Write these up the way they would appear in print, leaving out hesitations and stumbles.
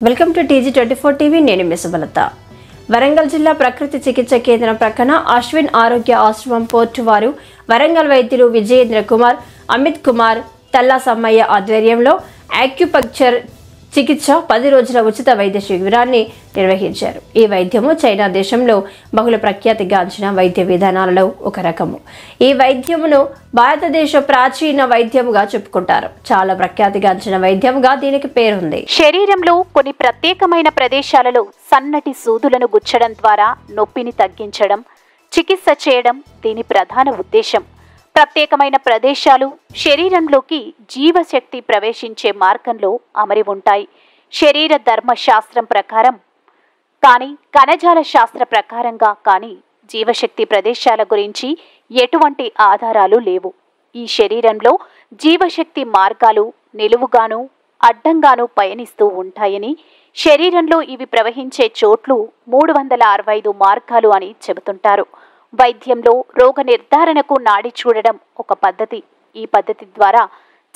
Welcome to TG24 TV. నేను మిసబలత. వరంగల్ జిల్లా ప్రకృతి చికిత్స కేంద్రం ప్రక్కన అశ్విన్ ఆరోగ్య ఆశ్రమం పోర్టు వారు వరంగల్ వైద్యులు విజయేంద్ర కుమార్, అమిత్ కుమార్, తల్లా సమ్మయ్య ఆధ్వర్యంలో యాక్యుపంక్చర్ చికిత్స 10 రోజుల ఉచిత వైద్య శిబిరాన్ని నిర్వహించారు. ఈ వైద్యము చైనా దేశంలో బహుళ ప్రఖ్యాతిగాంచిన వైద్య విధానాలలో ఒక రకము. ఈ వైద్యమును భారతదేశ ప్రాచీన వైద్యముగా చెప్పుకుంటారు. చాలా ప్రఖ్యాతిగాంచిన వైద్యముగా దీనికి పేరుంది. శరీరంలో కొన్ని ప్రత్యేకమైన ప్రదేశాలలో సన్నటి సూదులను గుచ్చడం ద్వారా నొప్పిని తగ్గించడం, చికిత్స చేయడం దీని ప్రధాన ఉద్దేశం. ప్రత్యేకమైన ప్రదేశాలు శరీరంలోకి జీవశక్తి ప్రవేశించే మార్గంలో అమరి ఉంటాయి. శరీర ధర్మశాస్త్రం ప్రకారం కానీ కణజాల శాస్త్ర ప్రకారంగా కానీ జీవశక్తి ప్రదేశాల గురించి ఎటువంటి ఆధారాలు లేవు. ఈ శరీరంలో జీవశక్తి మార్గాలు నిలువుగాను అడ్డంగాను పయనిస్తూ ఉంటాయని, శరీరంలో ఇవి ప్రవహించే చోట్లు 365 మార్గాలు అని చెబుతుంటారు. వైద్యంలో రోగ నిర్ధారణకు నాడి చూడడం ఒక పద్ధతి. ఈ పద్ధతి ద్వారా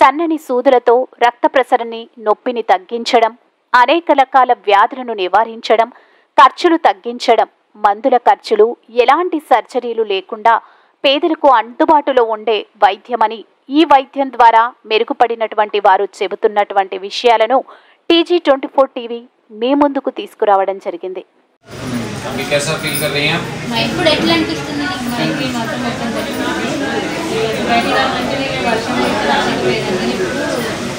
సన్నని సూదులతో రక్త ప్రసరణని, నొప్పిని తగ్గించడం, అనేక రకాల వ్యాధులను నివారించడం, ఖర్చులు తగ్గించడం, మందుల ఖర్చులు, ఎలాంటి సర్జరీలు లేకుండా పేదలకు అందుబాటులో ఉండే వైద్యమని, ఈ వైద్యం ద్వారా మెరుగుపడినటువంటి వారు చెబుతున్నటువంటి విషయాలను TG24 టీవీ మీ ముందుకు తీసుకురావడం జరిగింది. अभी कैसा फील कर रही हैं? ఇప్పుడు ఎట్లా అనిపిస్తుంది? మైండ్ మాత్రం మొత్తం బయటికి రావాలంటే వర్షం రాలేకపోయేది. ఇప్పుడు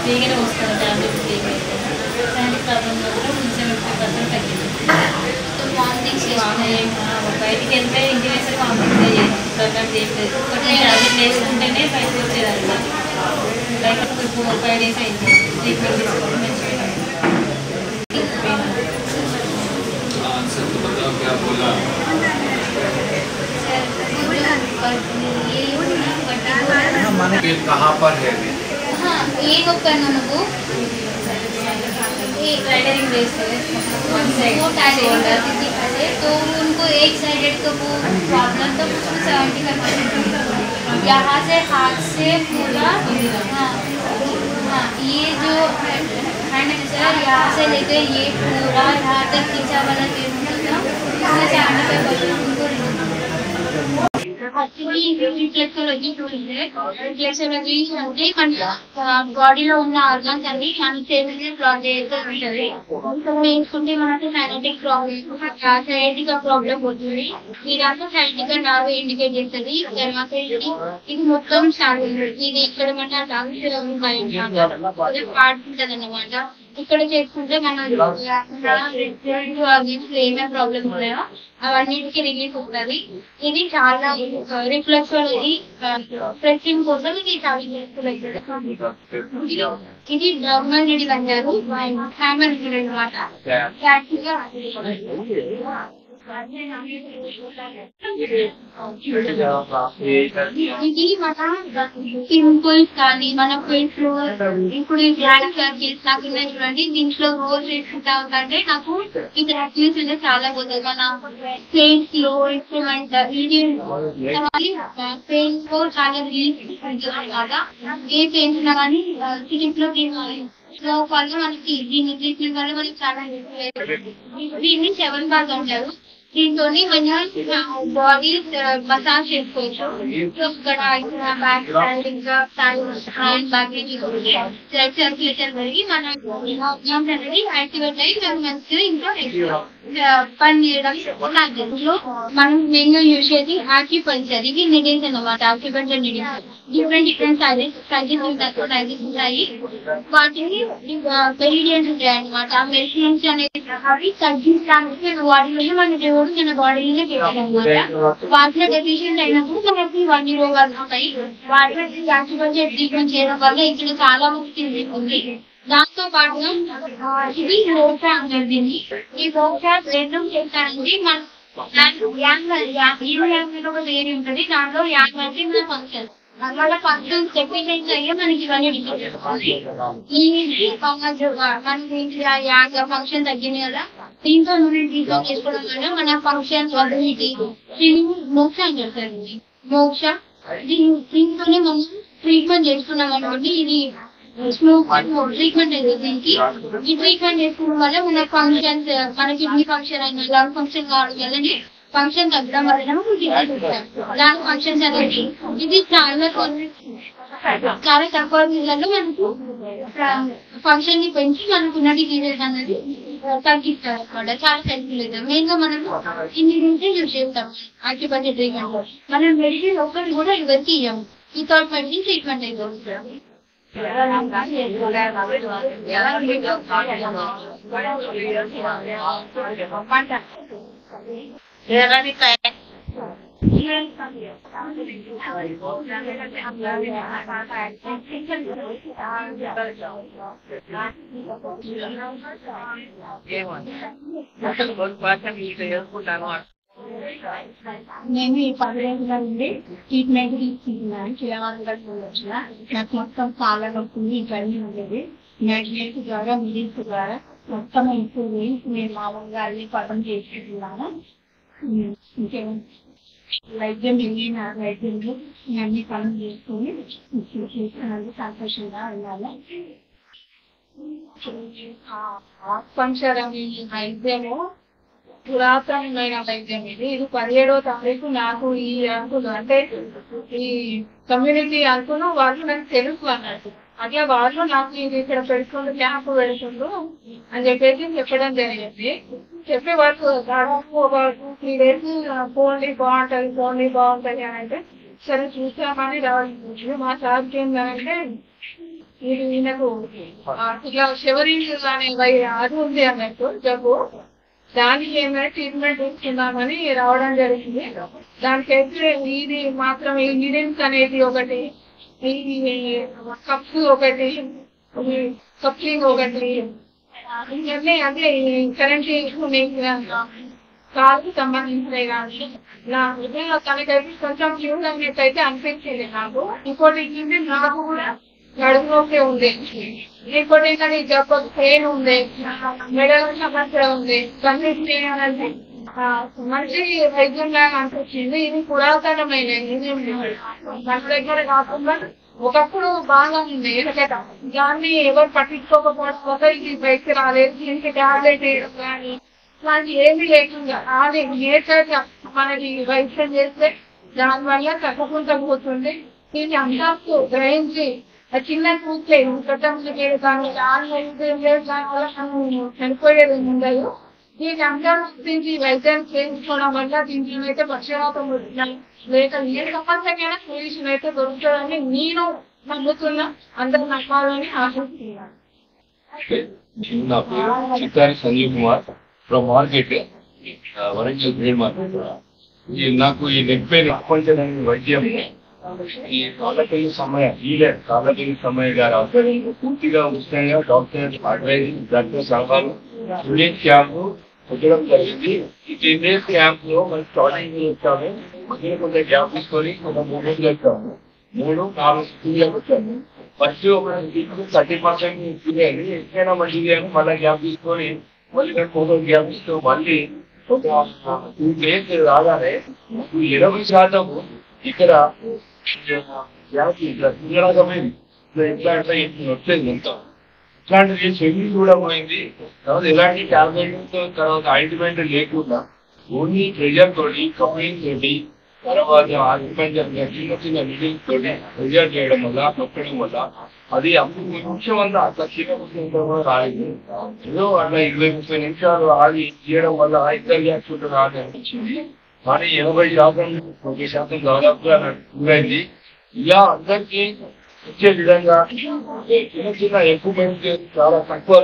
ఫ్రీగానే వస్తుంది. టాబ్లెట్స్ ఫ్రీగా అయితే ప్రాబ్లంలో కూడా కొంచెం 50% తగ్గింది. వామిటింగ్స్ చేస్తున్నాయి. బయటికి వెళ్తే ఇంటి వేసే వామిటింగ్ ప్రకారం చేయలేదు. ఒకటి టాబ్లెట్ వేసుకుంటేనే బయటకు వచ్చేదాన్ని. లైక్ 4-5 డేస్ అయింది ట్రీట్మెంట్ తీసుకోవడం మంచిగా. क्या बोला? कहाँ पर है? हाँ, ये को करना मुझको ये राइडरिंग रेस है वो टाइम होता है तो उनको एक साइडेड का वो प्रॉब्लम तो उसमें 75% यहाँ से हाथ से पूरा हाँ ये जो हैंड है सर यहाँ से लेकर ये पूरा यहाँ तक खींचा वाला केस था इसमें 75% उनको రిఫ్లెక్సాలజీ చూసింది. రిఫ్లెక్సాలజీ అంటే మన బాడీలో ఉన్న ఆర్గాన్స్ అన్ని అన్స్టేబుల్ బ్లాక్ చేస్తూ ఉంటుంది. వేసుకుంటే మనకు సైనటిక్ ప్రాబ్లమ్, సైనటిక్ ప్రాబ్లమ్ పోతుంది. ఇదంతా సైనటిక్ నర్వ్ ఇండికేట్ చేస్తుంది. తర్వాత ఇది మొత్తం స్టార్ట్ అవుతుంది. ఇది ఇక్కడ మన పార్ట్ ఉంటుంది అన్నమాట. ఇక్కడ చేసుకుంటే మనం ఏమేమి ప్రాబ్లమ్స్ ఉన్నాయో అవన్నిటికీ రిలీఫ్ ఉంటుంది. ఇది చాలా రిఫ్లెక్సాలజీ స్ట్రెచింగ్ కోసం ఇది చాలా యూస్ఫుల్ అవుతుంది. ఇది నార్మల్ రీడింగ్ అంటారు, హ్యామర్ రీడింగ్ అనమాట. ఇది మన పింపుల్స్ కానీ మన ఫేస్ లో ఇప్పుడు బ్లాక్ సర్కిల్స్ నాకు చూడండి. దీంట్లో రోజు వేసుకుంటా ఉంటే నాకు ఈ ప్రాక్టీస్ అంటే చాలా పోతుంది. మన ఫేస్ లో ఇన్స్ట్రుమెంట్ ఫేస్ లో చాలా రిలీఫ్ అనమాట. ఏ పెయిన్స్ ఉన్నా కానీ సిటీస్ లో స్లో వల్ల మనకి దీన్ని ట్రీట్మెంట్ వల్ల మనకి చాలా దీన్ని 7 బార్స్ అంటారు. దీంతో మనం బాడీ మసాజ్ చేసుకోవచ్చు. ఇక్కడ back hand back blood circulation పెరిగి మన అనేది యాక్టివేట్ అయ్యి మనం మంచిగా ఇంకా పని చేయడం. దీంట్లో మనం మెయిన్ గా యూజ్ చేసి యాక్యుపంక్చర్, ఇది నీడిల్స్ అన్నమాట. యాక్యుపంక్చర్ నీడిల్స్ డిఫరెంట్ సైజెస్ ఉంటాయి. వాటిని మెరిడియన్స్ ఉంటాయి అన్నమాట. ఆ మెరిడియన్స్ అనేది తగ్గించడానికి వాటిలో మన దేవుడు మన బాడీలోనే పెట్టారనమాట. వాటిలో డెఫిషియెంట్ అయినప్పుడు మనకి ఇవన్నీ రోగాలు ఉంటాయి. వాటిలో యాక్యుపంక్చర్ ట్రీట్మెంట్ చేయడం వల్ల ఇక్కడ చాలా ముఖ్యం ఉంది. దాంతో పాటుగా ఇది మోక్ష అంటారు దీన్ని. ఈ మోక్ష రెండు చేస్తానంటే మన ఒక వేరే ఉంటుంది. దాంట్లో యాంగ్ అంటే మన ఫంక్షన్ మన ఫంక్షన్స్ డెఫిషియెంట్ అయ్యే మనకి ఇవన్నీ మనకి యాంగ్ ఫంక్షన్ తగ్గింది కదా. దీంతో ట్రీట్మెంట్ చేసుకోవడం వల్ల మన ఫంక్షన్ అబిలిటీ మోక్ష అని చెప్తారు. మోక్ష దీంతోనే మనం ట్రీట్మెంట్ చేసుకున్నాం అనుకోండి. ఇది ట్రీట్మెంట్ అయితే దీనికి ఈ ట్రీట్మెంట్ చేసుకోవడం వల్ల మన ఫంక్షన్స్ మన కిడ్నీ ఫంక్షన్ అయినా లంగ్ ఫంక్షన్ కావడం వల్ల ఫంక్షన్ తగ్గడం వల్ల లంగ్ ఫంక్షన్స్ అనేది ఇది చాలా తక్కువ రోజులలో మనకు ఫంక్షన్ ని పెంచి మనకున్న డిసీజెస్ అనేది తగ్గిస్తారు అనమాట. చాలా హెల్ప్ఫుల్ అవుతాం. మెయిన్ గా మనం ఇన్ని రోజులు యూజ్ చేస్తాం ఆక్యుపంచర్ ట్రీట్మెంట్. మనం మెడిసిన్ ఒక్కటి కూడా ఎవరికి ఇవ్వము. వితౌట్ మెడిసిన్ ట్రీట్మెంట్ అయిపోతుంది. నేను ఈ 10 రోజుల నుండి ట్రీట్మెంట్ తీసుకుంటున్నాను. వచ్చిన నాకు మొత్తం చాలా నొప్పి ఇబ్బంది ఉండేది. మెడిసిన్స్ ద్వారా మెడిసిన్స్ ద్వారా మొత్తం ఇంప్రూవ్ నేను మామూలుగా అన్ని పదం చేసుకుంటున్నాను. ఇంకేం వైద్యం వెళ్ళిన వైద్యులు అన్ని పనులు చేసుకుని చేసినందుకు సంతోషంగా ఉండాలి. ఆక్పంచర్ అనే వైద్యము పురాతనమైన వైద్యం ఇది. 17వ తారీఖు నాకు ఈ అంకులు అంటే ఈ కమ్యూనిటీ అంకులు వాళ్ళు నాకు తెలుసు అన్నట్టు. అట్లా వాళ్ళు నాకు ఇది ఇక్కడ పెడుతుండ్రు క్యాంప్ పెడుతుండ్రు అని చెప్పేసి చెప్పడం జరిగింది. చెప్పి వాళ్ళు దాదాపు ఒక 2-3 days పోండి బాగుంటది అని అంటే సరే చూసామని రావాలి. మా సార్కి ఏంటంటే ఇది ఈయనకు ఇట్లా షివరింగ్ అనే అది ఉంది అన్నట్టు జబ్బు. దానికి ఏమైనా ట్రీట్మెంట్ ఇస్తున్నామని రావడం జరిగింది. దానికైతే ఇది మాత్రం ఈ నీడిల్స్ అనేది ఒకటి, ఈ కప్స్ ఒకటి, కప్లింగ్ ఒకటి, ఇవన్నీ అంటే కరెంట్ కాలుకి సంబంధించినవి కానీ నా హృదయంలో తనకైతే కొంచెం ఫ్యూజ్ అయినట్టయితే అనిపించింది నాకు. ఇంకోటి నాకు కూడా నడుము నొప్పి ఉంది. ఇంకోటి కానీ జబ్బు పెయిన్ ఉంది, మెడల సమస్య ఉంది. కన్నింటి అనేది మంచి వైద్యం లాగా అనిపించింది. ఇది పురాతనమైన మన దగ్గర కాకుండా ఒకప్పుడు బాగా ఉంది. దాన్ని ఎవరు పట్టించుకోకపోవడం వల్ల ఇది బయటకు రాలేదు. దీనికి టాబ్లెట్ వేయడం కానీ ఇలాంటి ఏమీ లేకుండా అది నేచర్ మనకి వైద్యం చేస్తే దానివల్ల తగ్గకుండా పోతుంది. దీన్ని అంతా గ్రహించి చిన్న చూసలేదు గతంలో దాన్ని చనిపోయేది ఉండదు. దీని అంతా గురించి వైద్యం చేయించుకోవడం వల్ల దీంట్లో అయితే పక్షవాతం వస్తున్నాయి. లేక ఏ సమస్యకైనా సొల్యూషన్ అయితే దొరుకుతుందని నేను నమ్ముతున్నా. అందరూ నమ్మాలని ఆశిస్తున్నాను. నా పేరు Chittari Sanjeev Kumar from market Warangal grade market. నాకు ఈ నెక్ పెయిన్ అప్పంచడానికి వైద్యం ఈ కాళ్ళకెళ్ళి సమయ గారు పూర్తిగా ఉచితంగా డాక్టర్ అడ్వైజ్ డాక్టర్ సలహాలు క్యాంపు పెట్టడం జరిగింది. ఈ 10 days క్యాంప్ లో మనం స్టార్టింగ్ వచ్చాము. కొంచెం గ్యాప్ తీసుకొని ఒక 3 రోజులు వచ్చాము. 3-4 స్కూళ్ళకి వచ్చాము. ఫస్ట్ ఒక 30% ఫీల్ ఎక్కడైనా మంచిది అని మళ్ళీ గ్యాప్ తీసుకొని మళ్ళీ 4 రోజులు గ్యాప్ ఇస్తూ మళ్ళీ ఒక 2 days రాగానే 20% ఇక్కడ వచ్చేది ఎంత ఇట్లాంటిది షెడ్యూల్ కూడా పోయింది. తర్వాత ఎలాంటి టాబ్లెట్ తర్వాత ఆయింట్మెంట్ లేకుండా ఓన్లీ ప్రెజర్ తోటి కప్లింగ్ తోటి తర్వాత ఆయింట్మెంట్ చిన్న చిన్న నీడిల్స్ తోటి ప్రెజర్ చేయడం వల్ల నొక్కడం వల్ల అది అప్పుడు నిమిషం అంతా అట్లా చిన్న రాలేదు. ఏదో అట్లా 20-30 నిమిషాలు ఆగి చేయడం వల్ల ఇద్దరు లేకుండా రాని అనిపించింది. కానీ 80% దాదాపుగా గురైంది. ఇలా అందరికీ వచ్చే విధంగా చిన్న చిన్న ఎక్విప్మెంట్ చాలా తక్కువ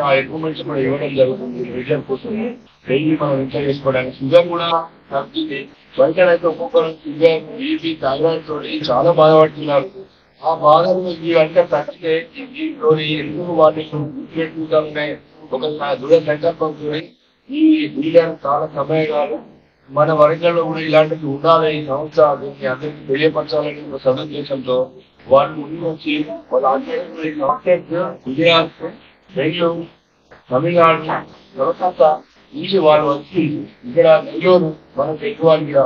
ఆ ఎక్విప్మెంట్స్ కూడా ఇవ్వడం జరుగుతుంది. రిజల్ట్ కోసం డైలీ మనం ఎంజాయ్ చేసుకోవడానికి షుగర్ కూడా తగ్గింది. బయటనైతే ఒక్కొక్కరు షుగర్ బీపీ థైరాయిడ్ తోటి చాలా బాధపడుతున్నారు. ఆ బాధలు ఇవంతా తగ్గితే ఎందుకు వాటిని ఒక దృఢ సంకల్పంతో ఈ వీళ్ళని చాలా సమయాలు మన వరంగల్లో కూడా ఇలాంటివి ఉండాలి. ఈ సంవత్సరాలు అందరికీ తెలియపరచాలని ఒక సదుద్దేశంతో వాళ్ళు ముందు వచ్చి వాళ్ళ గుజరాత్, బెంగళూరు, తమిళనాడు, కోల్కతా నుంచి వాళ్ళు వచ్చి ఇక్కడ నెల్లూరు మన తెలుగువాళ్ళు కూడా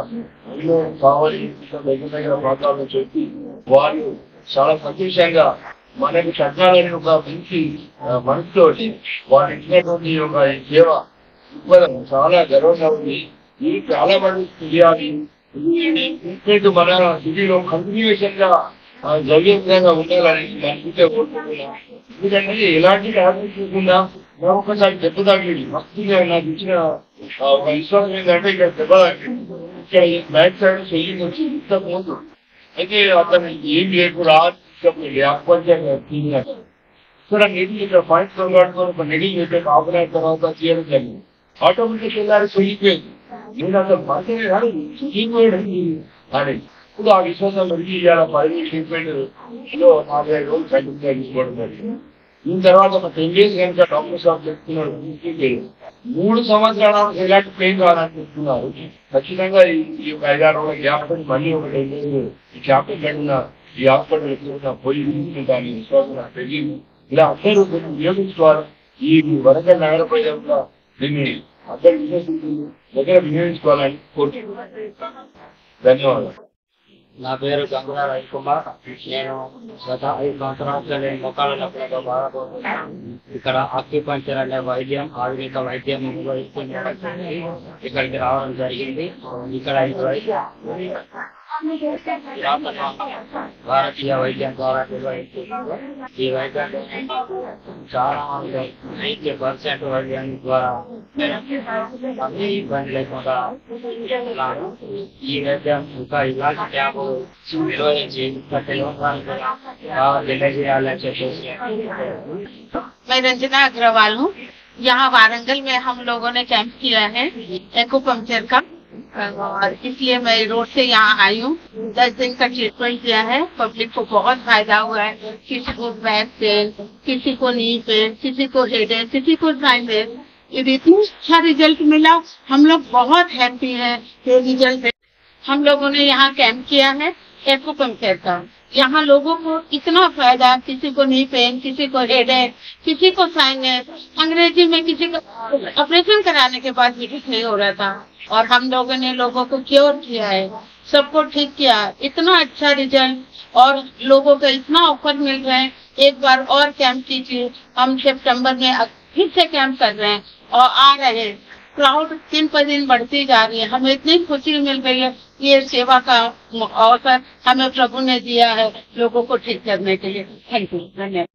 నెల్లూరు కావాలి దగ్గర ప్రాంతాల్లో చెప్పి వాళ్ళు చాలా సంతోషంగా మనకి తగ్గాలని ఒక మంచి మనసుతోటి వాళ్ళు ఇచ్చినటువంటి ఒక సేవ ఇవ్వడం చాలా గర్వంగా ఉంది. ఇది చాలా మంది తెలియాలి. మన సిటీలో కంటిన్యూషన్ గా జరిగే విధంగా ఉండాలని మనసుకే కోరుకుంటున్నాం. ఎందుకంటే ఎలాంటి టాబ్లెట్ లేకుండా ఒకసారి దెబ్బ తాకింది మస్తుగా నాకు ఇచ్చిన ఒక విశ్వాసం ఏంటంటే ఇక్కడ దెబ్బ తాకింది. ఇక్కడ బ్యాక్ సైడ్ చెయ్యి వచ్చి ఇంత ముందు అయితే అతను ఏం లేకుండా ఇక్కడ నెగిల్ ఇక్కడ పాయింట్ పట్టుకొని ఒక నెగిల్ పెట్టాక ఆపరేట్ అయిన తర్వాత చేయడం జరిగింది. ఆటోమేటిక్ వెళ్ళారు చెయ్యిపోయింది. నేను అసలు మంచిగా కానీ చెయ్యిపోయాడు అని ఇప్పుడు ఆ విశ్వాసం పెరిగి ఇవాళ 10 ట్రీట్మెంట్ 45 రోజులు కంటిన్యూగా తీసుకోవడం జరిగింది. దీని తర్వాత ఒక 10 days కనుక డాక్టర్ సాబ్ చెప్తున్నాడు 3 సంవత్సరాలు ఎలాంటి పెయిన్ కావాలని చెప్తున్నారు. ఖచ్చితంగా ఈ 5-6 రోజుల గ్యాప్ మళ్ళీ ఒక 10 days ఈ క్యాప్టెన్ కన్నా ఈ హాస్పిటల్ ఎక్కువ పోయి తీసుకుంటాను విశ్వాసం పెరిగింది. ఇలా అందరూ వినియోగించుకోవాలి. ఈ వరంగల్ నగర ప్రజల్లో దీన్ని అందరూ దగ్గర వినియోగించుకోవాలని కోరుకుంటున్నాను. ధన్యవాదాలు. నా పేరు గంగుల రవికుమార్. నేను గత 5 సంవత్సరాలుగా నేను మొక్కల నొప్పులతో బాధపడుతున్నాను. ఇక్కడ అక్యుపంక్చర్ అనే వైద్యం, ఆధునిక వైద్యం ఇక్కడికి రావడం జరిగింది. ఇక్కడ భారతీయ వైద్యం ద్వారా నిర్వహిస్తున్నారు. ఈ వైద్యాన్ని చాలా మంది 90% వైద్యం ద్వారా ఇబ్బంది లేకుండా ఈ వైద్యం ఇంకా ఇలాంటి క్యాంపు నిర్వహించి తెలియజేయాలని చెప్పేసి. मैं रंजना अग्रवाल हूँ। यहाँ वारंगल में हम लोगों ने कैंप किया है एक्यूपंक्चर का, और इसलिए मैं रोड से यहाँ आई हूँ। 10 दिन का ट्रीटमेंट किया है। पब्लिक को बहुत फायदा हुआ है। किसी को बैक पेन, किसी को नी पेन, किसी को हेडेक, किसी को साइनस। ये इतना अच्छा रिजल्ट मिला, हम लोग बहुत हैप्पी हैं ये रिजल्ट। हम लोगों ने यहाँ कैंप किया है एक्यूपंक्चर का। यहाँ लोगों को इतना फायदा, किसी को नी पेन, किसी को हेडेक, किसी को साइनस, अंग्रेजी में किसी को ऑपरेशन कराने के बाद भी ठीक नहीं हो रहा था, और हम लोगों ने लोगों को क्योर किया है, सबको ठीक किया। इतना अच्छा रिजल्ट, और लोगों को इतना ऑफर मिल रहे हैं। एक बार और कैंप कीजिए। हम सितंबर में फिर से कैंप कर रहे हैं और आ रहे हैं। क्राउड दिन पर दिन बढ़ती जा रही है। हमें इतनी खुशी मिल रही है। ये सेवा का अवसर हमें प्रभु ने दिया है लोगों को ठीक करने के लिए। थैंक यू, धन्यवाद।